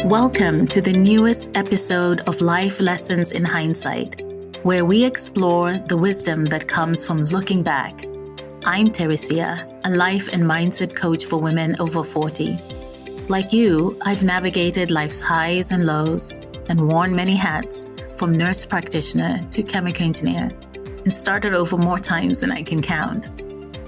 Welcome to the newest episode of Life Lessons in Hindsight, where we explore the wisdom that comes from looking back. I'm Teresia, a life and mindset coach for women over 40. Like you, I've navigated life's highs and lows and worn many hats, from nurse practitioner to chemical engineer, and started over more times than I can count.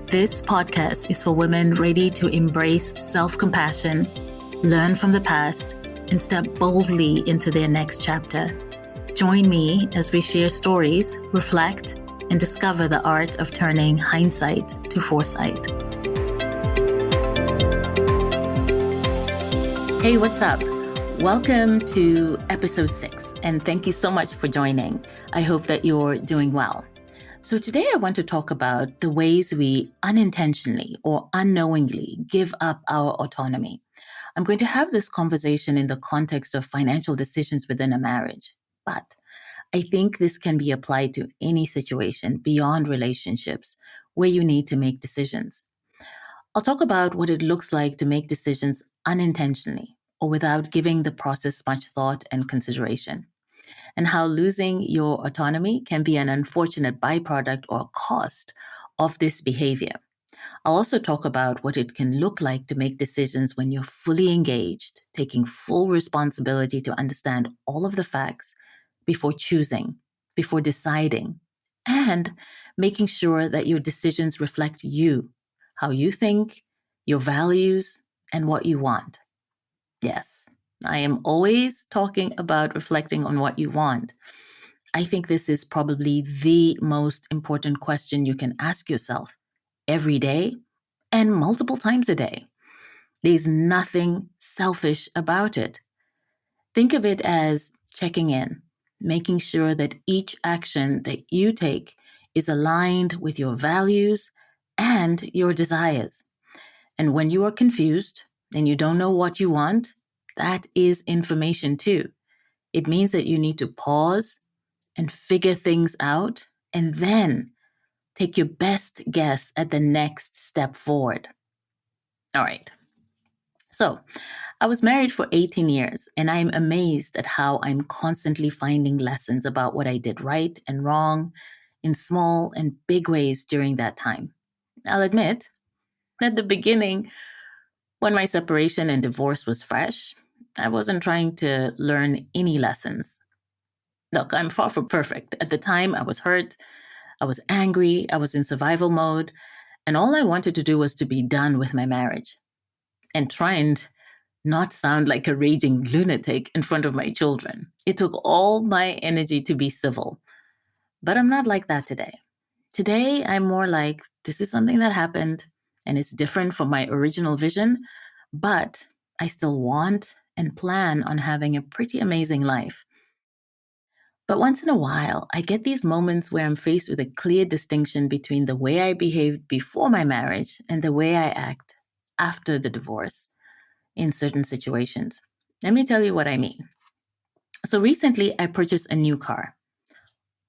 This podcast is for women ready to embrace self-compassion, learn from the past, and step boldly into their next chapter. Join me as we share stories, reflect, and discover the art of turning hindsight to foresight. Hey, what's up? Welcome to episode 6, and thank you so much for joining. I hope that you're doing well. So today I want to talk about the ways we unintentionally or unknowingly give up our autonomy. I'm going to have this conversation in the context of financial decisions within a marriage, but I think this can be applied to any situation beyond relationships where you need to make decisions. I'll talk about what it looks like to make decisions unintentionally or without giving the process much thought and consideration, and how losing your autonomy can be an unfortunate byproduct or cost of this behavior. I'll also talk about what it can look like to make decisions when you're fully engaged, taking full responsibility to understand all of the facts before choosing, before deciding, and making sure that your decisions reflect you, how you think, your values, and what you want. Yes, I am always talking about reflecting on what you want. I think this is probably the most important question you can ask yourself every day and multiple times a day. There's nothing selfish about it. Think of it as checking in, making sure that each action that you take is aligned with your values and your desires. And when you are confused and you don't know what you want, that is information too. It means that you need to pause and figure things out and then take your best guess at the next step forward. All right. So I was married for 18 years, and I'm amazed at how I'm constantly finding lessons about what I did right and wrong in small and big ways during that time. I'll admit, at the beginning, when my separation and divorce was fresh, I wasn't trying to learn any lessons. Look, I'm far from perfect. At the time, I was hurt, I was angry, I was in survival mode, and all I wanted to do was to be done with my marriage and try and not sound like a raging lunatic in front of my children. It took all my energy to be civil. But I'm not like that today. Today, I'm more like, this is something that happened, and it's different from my original vision, but I still want and plan on having a pretty amazing life. But once in a while, I get these moments where I'm faced with a clear distinction between the way I behaved before my marriage and the way I act after the divorce in certain situations. Let me tell you what I mean. So recently, I purchased a new car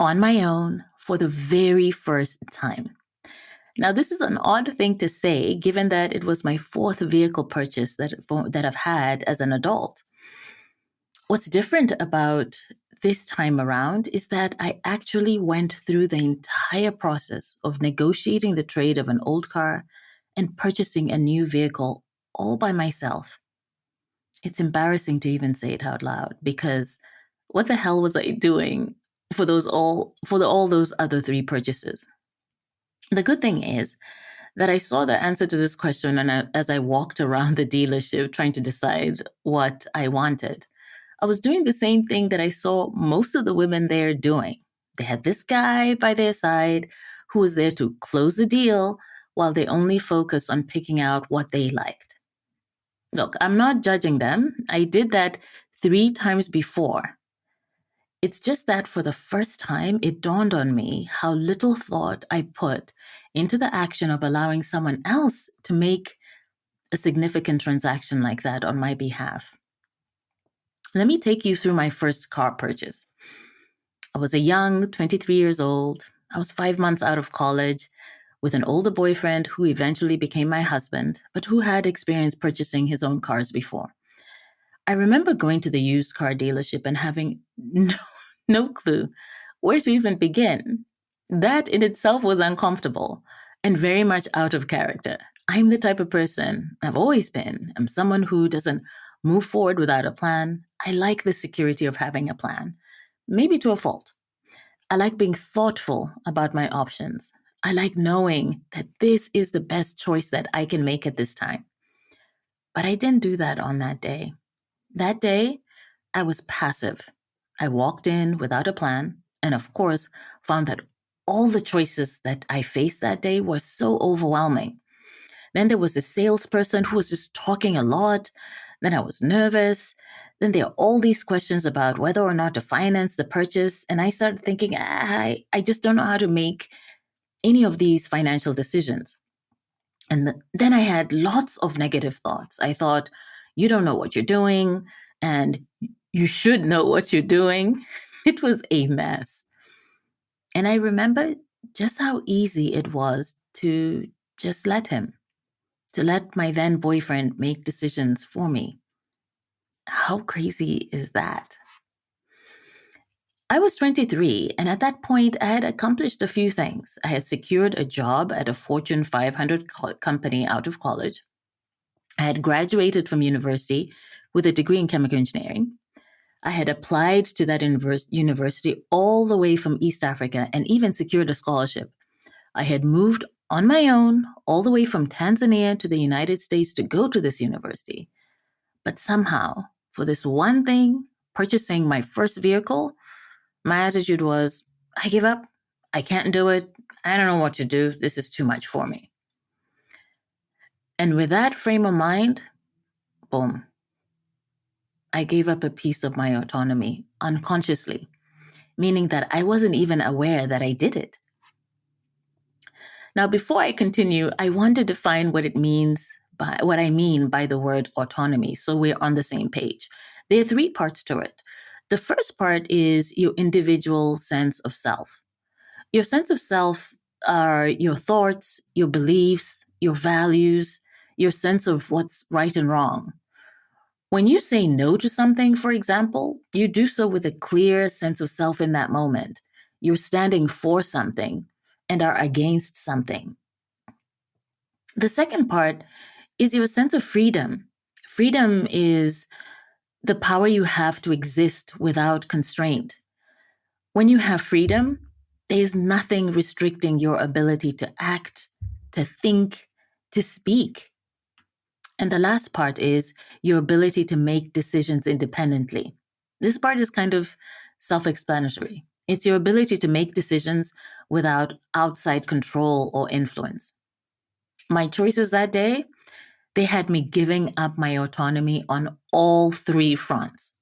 on my own for the very first time. Now, this is an odd thing to say, given that it was my 4th vehicle purchase that I've had as an adult. What's different about this time around is that I actually went through the entire process of negotiating the trade of an old car and purchasing a new vehicle all by myself. It's embarrassing to even say it out loud, because what the hell was I doing for all those other 3 purchases? The good thing is that I saw the answer to this question as I walked around the dealership trying to decide what I wanted. I was doing the same thing that I saw most of the women there doing. They had this guy by their side who was there to close the deal while they only focused on picking out what they liked. Look, I'm not judging them. I did that 3 times before. It's just that for the first time, it dawned on me how little thought I put into the action of allowing someone else to make a significant transaction like that on my behalf. Let me take you through my first car purchase. I was a young 23 years old. I was 5 months out of college with an older boyfriend who eventually became my husband, but who had experience purchasing his own cars before. I remember going to the used car dealership and having no clue where to even begin. That in itself was uncomfortable and very much out of character. I'm the type of person, I've always been. I'm someone who doesn't move forward without a plan. I like the security of having a plan, maybe to a fault. I like being thoughtful about my options. I like knowing that this is the best choice that I can make at this time. But I didn't do that on that day. That day, I was passive. I walked in without a plan, and of course, found that all the choices that I faced that day were so overwhelming. Then there was a salesperson who was just talking a lot. Then I was nervous. Then there are all these questions about whether or not to finance the purchase. And I started thinking, I just don't know how to make any of these financial decisions. And then I had lots of negative thoughts. I thought, you don't know what you're doing, and you should know what you're doing. It was a mess. And I remember just how easy it was to just let him, to let my then boyfriend make decisions for me. How crazy is that? I was 23, and at that point, I had accomplished a few things. I had secured a job at a Fortune 500 company out of college. I had graduated from university with a degree in chemical engineering. I had applied to that university all the way from East Africa and even secured a scholarship. I had moved on my own all the way from Tanzania to the United States to go to this university. But somehow, for this one thing, purchasing my first vehicle, my attitude was, I give up. I can't do it. I don't know what to do. This is too much for me. And with that frame of mind, boom, I gave up a piece of my autonomy unconsciously, meaning that I wasn't even aware that I did it. Now, before I continue, I want to define what I mean by the word autonomy, so we're on the same page. There are three parts to it. The first part is your individual sense of self. Your sense of self are your thoughts, your beliefs, your values, your sense of what's right and wrong. When you say no to something, for example, you do so with a clear sense of self in that moment. You're standing for something and are against something. The second part is your sense of freedom. Freedom is the power you have to exist without constraint. When you have freedom, there is nothing restricting your ability to act, to think, to speak. And the last part is your ability to make decisions independently. This part is kind of self explanatory. It's your ability to make decisions without outside control or influence. My choices that day, they had me giving up my autonomy on all three fronts.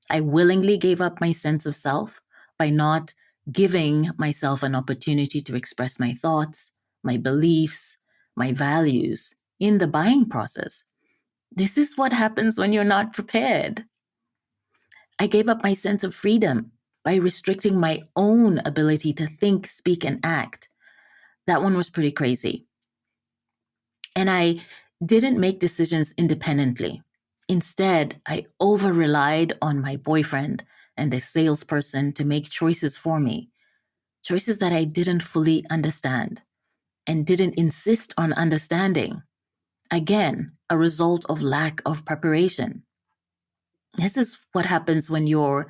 I willingly gave up my sense of self by not giving myself an opportunity to express my thoughts, my beliefs, my values in the buying process. This is what happens when you're not prepared. I gave up my sense of freedom by restricting my own ability to think, speak, and act. That one was pretty crazy. And I didn't make decisions independently. Instead, I over relied on my boyfriend and the salesperson to make choices for me, choices that I didn't fully understand and didn't insist on understanding. Again, a result of lack of preparation. This is what happens when you're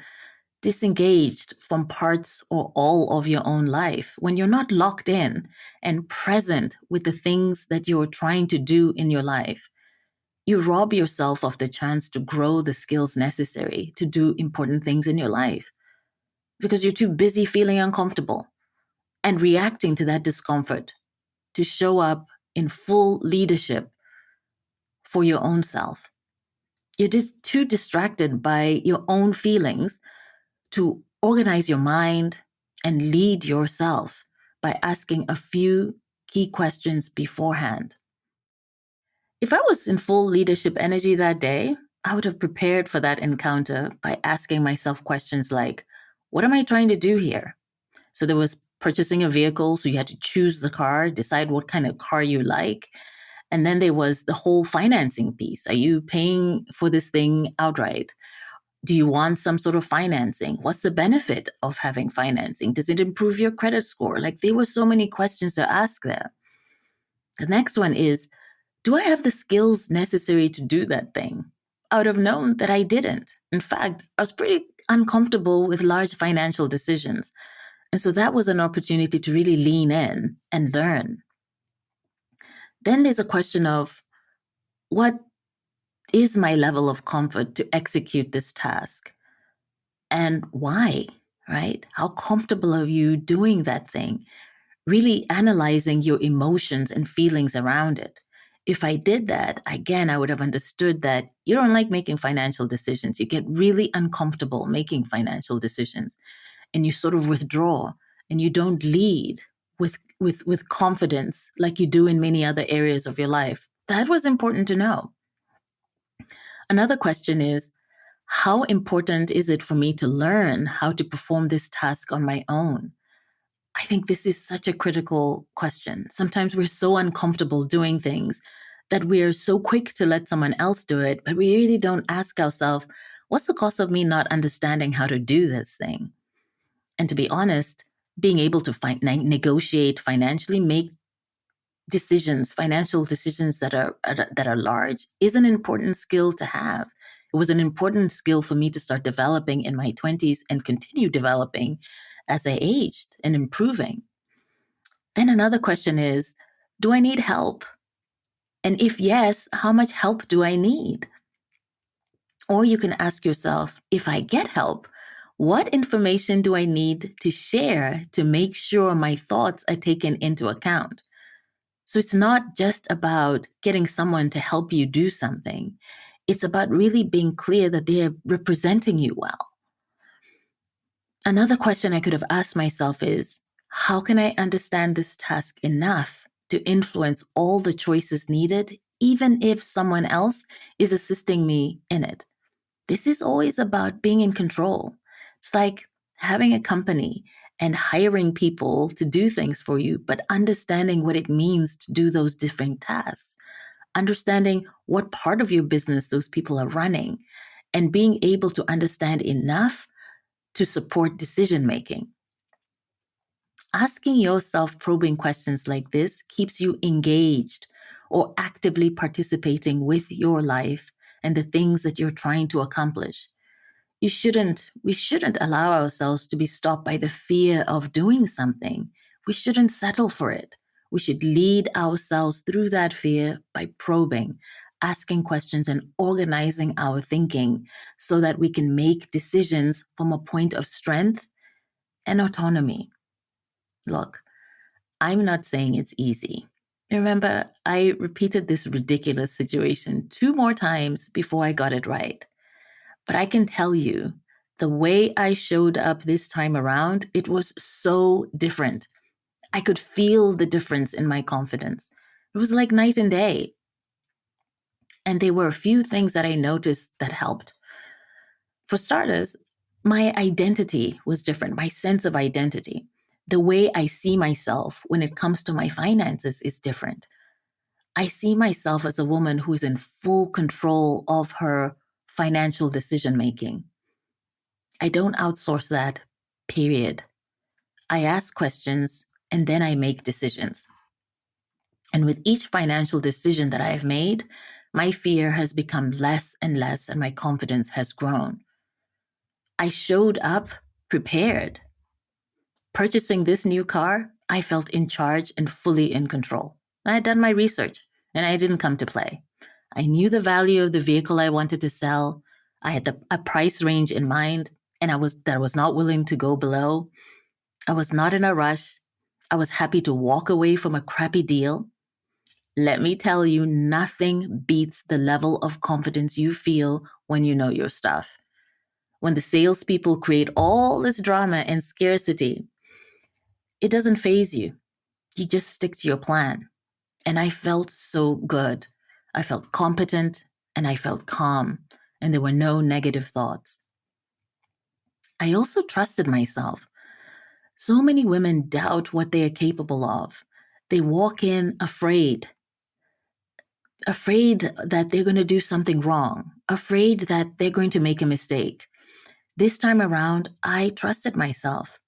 disengaged from parts or all of your own life, when you're not locked in and present with the things that you're trying to do in your life. You rob yourself of the chance to grow the skills necessary to do important things in your life because you're too busy feeling uncomfortable and reacting to that discomfort to show up in full leadership for your own self. You're just too distracted by your own feelings to organize your mind and lead yourself by asking a few key questions beforehand. If I was in full leadership energy that day, I would have prepared for that encounter by asking myself questions like, what am I trying to do here? So there was purchasing a vehicle, so you had to choose the car, decide what kind of car you like. And then there was the whole financing piece. Are you paying for this thing outright? Do you want some sort of financing? What's the benefit of having financing? Does it improve your credit score? Like, there were so many questions to ask there. The next one is, do I have the skills necessary to do that thing? I would have known that I didn't. In fact, I was pretty uncomfortable with large financial decisions. And so that was an opportunity to really lean in and learn. Then there's a question of, what is my level of comfort to execute this task? And why, right? How comfortable are you doing that thing? Really analyzing your emotions and feelings around it. If I did that, again, I would have understood that you don't like making financial decisions. You get really uncomfortable making financial decisions, and you sort of withdraw, and you don't lead with confidence like you do in many other areas of your life. That was important to know. Another question is, how important is it for me to learn how to perform this task on my own? I think this is such a critical question. Sometimes we're so uncomfortable doing things that we're so quick to let someone else do it, but we really don't ask ourselves, what's the cost of me not understanding how to do this thing? And to be honest, being able to negotiate financially, make decisions, financial decisions that are large, is an important skill to have. It was an important skill for me to start developing in my 20s and continue developing as I aged and improving. Then another question is, do I need help? And if yes, how much help do I need? Or you can ask yourself, if I get help, what information do I need to share to make sure my thoughts are taken into account? So it's not just about getting someone to help you do something. It's about really being clear that they're representing you well. Another question I could have asked myself is, how can I understand this task enough to influence all the choices needed, even if someone else is assisting me in it? This is always about being in control. It's like having a company and hiring people to do things for you, but understanding what it means to do those different tasks, understanding what part of your business those people are running, and being able to understand enough to support decision making. Asking yourself probing questions like this keeps you engaged or actively participating with your life and the things that you're trying to accomplish. We shouldn't allow ourselves to be stopped by the fear of doing something. We shouldn't settle for it. We should lead ourselves through that fear by probing, asking questions, and organizing our thinking so that we can make decisions from a point of strength and autonomy. Look, I'm not saying it's easy. Remember, I repeated this ridiculous situation 2 more times before I got it right. But I can tell you, the way I showed up this time around, it was so different. I could feel the difference in my confidence. It was like night and day. And there were a few things that I noticed that helped. For starters, my identity was different, my sense of identity. The way I see myself when it comes to my finances is different. I see myself as a woman who is in full control of her financial decision making. I don't outsource that, period. I ask questions and then I make decisions. And with each financial decision that I have made, my fear has become less and less and my confidence has grown. I showed up prepared. Purchasing this new car, I felt in charge and fully in control. I had done my research and I didn't come to play. I knew the value of the vehicle I wanted to sell. I had a price range in mind and I was not willing to go below. I was not in a rush. I was happy to walk away from a crappy deal. Let me tell you, nothing beats the level of confidence you feel when you know your stuff. When the salespeople create all this drama and scarcity, it doesn't faze you. You just stick to your plan. And I felt so good. I felt competent and I felt calm, and there were no negative thoughts. I also trusted myself. So many women doubt what they are capable of. They walk in afraid. afraid that they're going to do something wrong, afraid that they're going to make a mistake. This time around, I trusted myself.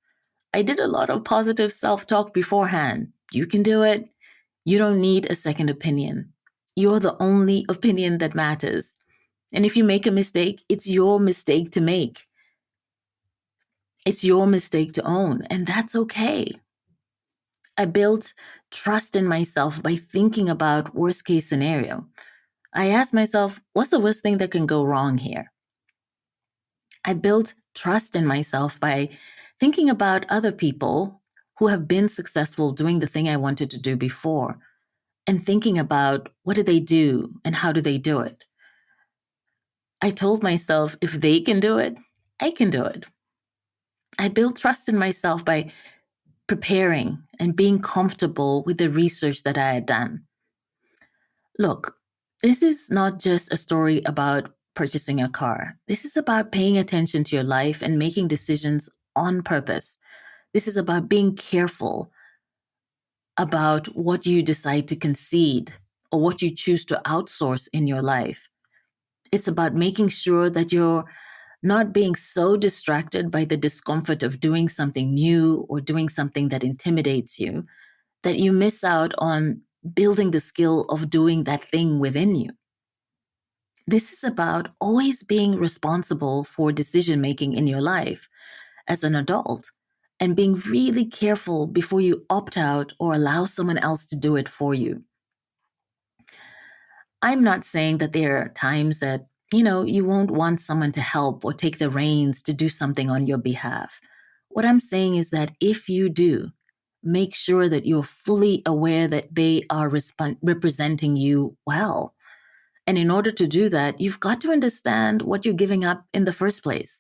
I did a lot of positive self-talk beforehand. You can do it. You don't need a second opinion. You're the only opinion that matters. And if you make a mistake, it's your mistake to make. It's your mistake to own, and that's okay. I built trust in myself by thinking about worst case scenario. I asked myself, what's the worst thing that can go wrong here? I built trust in myself by thinking about other people who have been successful doing the thing I wanted to do before, and thinking about what do they do and how do they do it. I told myself, if they can do it, I can do it. I built trust in myself by preparing and being comfortable with the research that I had done. Look, this is not just a story about purchasing a car. This is about paying attention to your life and making decisions on purpose. This is about being careful about what you decide to concede or what you choose to outsource in your life. It's about making sure that you're not being so distracted by the discomfort of doing something new or doing something that intimidates you that you miss out on building the skill of doing that thing within you. This is about always being responsible for decision making in your life as an adult and being really careful before you opt out or allow someone else to do it for you. I'm not saying that there are times that, you won't want someone to help or take the reins to do something on your behalf. What I'm saying is that if you do, make sure that you're fully aware that they are representing you well. And in order to do that, you've got to understand what you're giving up in the first place.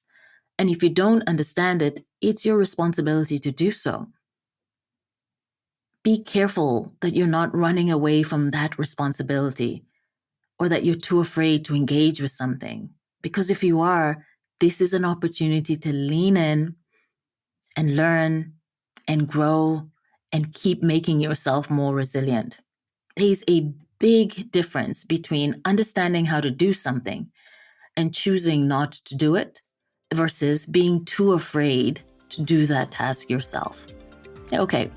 And if you don't understand it, it's your responsibility to do so. Be careful that you're not running away from that responsibility or that you're too afraid to engage with something. Because if you are, this is an opportunity to lean in and learn and grow and keep making yourself more resilient. There's a big difference between understanding how to do something and choosing not to do it versus being too afraid to do that task yourself. Okay,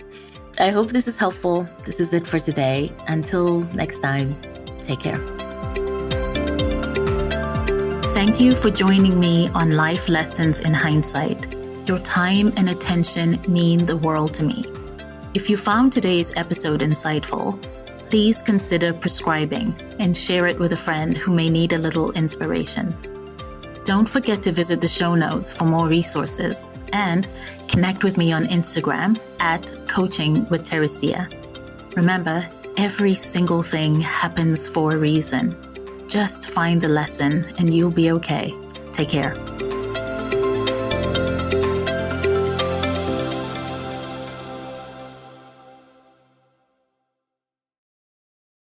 I hope this is helpful. This is it for today. Until next time, take care. Thank you for joining me on Life Lessons in Hindsight. Your time and attention mean the world to me. If you found today's episode insightful, please consider prescribing and share it with a friend who may need a little inspiration. Don't forget to visit the show notes for more resources and connect with me on Instagram at Coaching with Teresia. Remember, every single thing happens for a reason. Just find the lesson and you'll be okay. Take care.